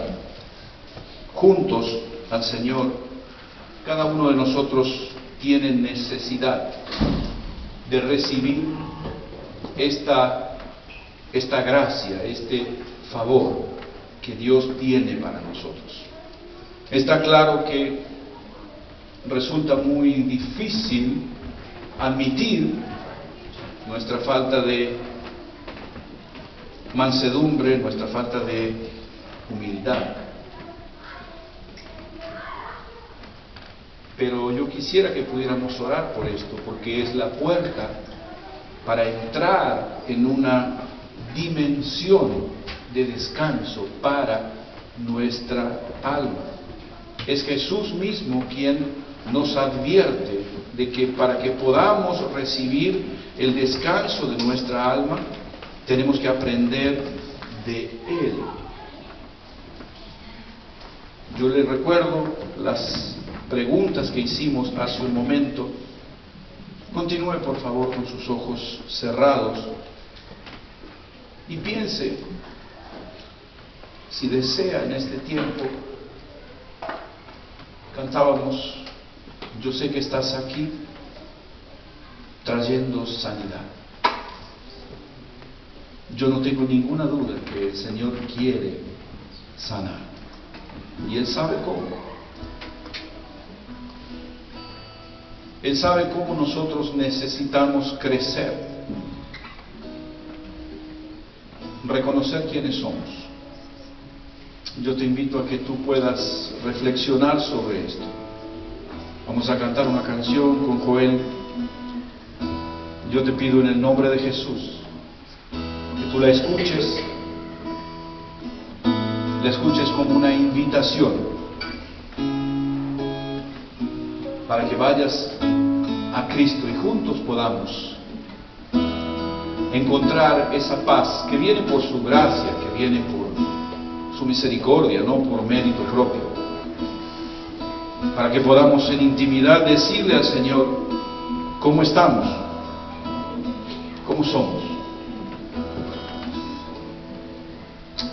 juntos al Señor. Cada uno de nosotros tiene necesidad de recibir esta gracia, este favor que Dios tiene para nosotros. Está claro que resulta muy difícil admitir nuestra falta de mansedumbre, nuestra falta de humildad. Pero yo quisiera que pudiéramos orar por esto, porque es la puerta para entrar en una dimensión de descanso para nuestra alma. Es Jesús mismo quien nos advierte de que para que podamos recibir el descanso de nuestra alma, tenemos que aprender de Él. Yo les recuerdo las preguntas que hicimos hace un momento. Continúe por favor con sus ojos cerrados y piense si desea en este tiempo. Cantábamos, yo sé que estás aquí trayendo sanidad. Yo no tengo ninguna duda que el Señor quiere sanar y Él sabe cómo. Él sabe cómo nosotros necesitamos crecer, reconocer quiénes somos. Yo te invito a que tú puedas reflexionar sobre esto. Vamos a cantar una canción con Joel. Yo te pido en el nombre de Jesús que tú la escuches como una invitación para que vayas a Cristo y juntos podamos encontrar esa paz que viene por su gracia, que viene por su misericordia, no por mérito propio, para que podamos en intimidad decirle al Señor cómo estamos, cómo somos.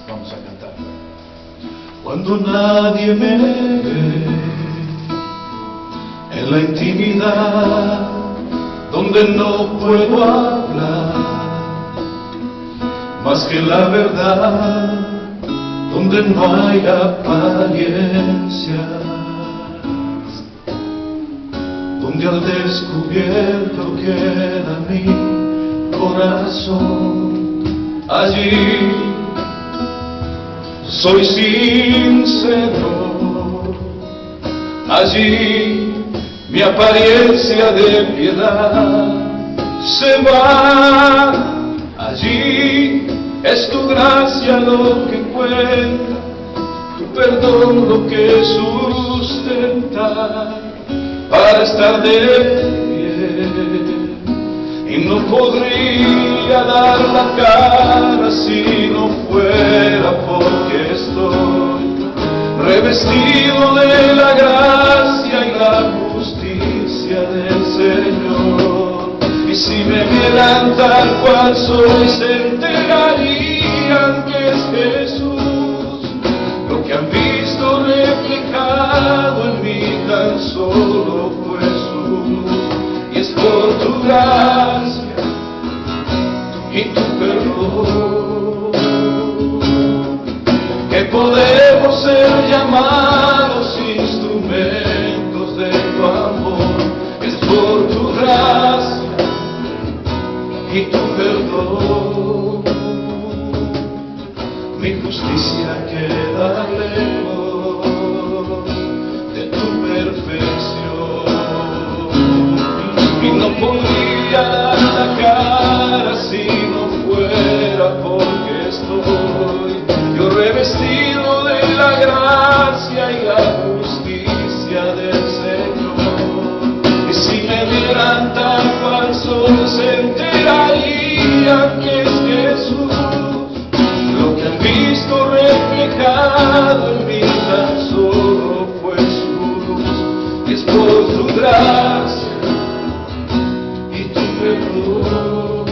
Vamos a cantar. Cuando nadie me ve en la intimidad, donde no puedo hablar más que la verdad, donde no hay apariencias, donde al descubierto queda mi corazón, allí soy sincero, allí mi apariencia de piedad se va, allí es tu gracia lo que cuenta, tu perdón lo que sustenta para estar de pie. Y no podría dar la cara si no fuera porque estoy revestido de la gracia y la justicia del Señor. Y si me vieran tal cual soy, se enterarían que es Jesús lo que han visto reflejado en mí, tan solo fue su luz. Y es por tu gracia y tu perdón que podemos ser llamados instrumentos de tu amor. Es por tu gracia y tu perdón, mi justicia queda lejos de tu perfección. Y no podría dar la cara si no fuera porque estoy yo revestido de la gracia y la justicia del Señor. Y si me vieran tal cual soy, se enterarían que es Jesús lo que han visto reflejado en mí, tan solo fue su luz. Y es por tu gracia y tu perdón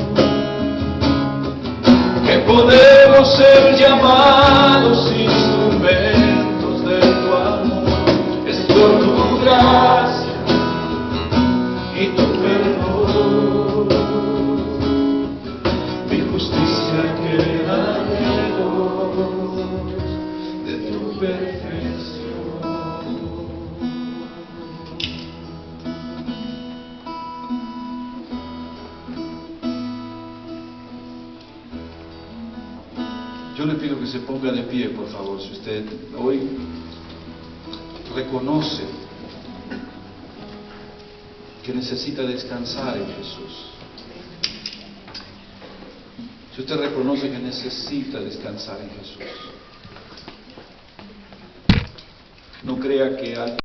que podemos ser llamados instrumentos de tu amor. Es por tu gracia y tu perdón, mi justicia queda lejos de tu perfección. Yo le pido que se ponga de pie, por favor, si usted hoy reconoce que necesita descansar en Jesús. Si usted reconoce que necesita descansar en Jesús, no crea que alguien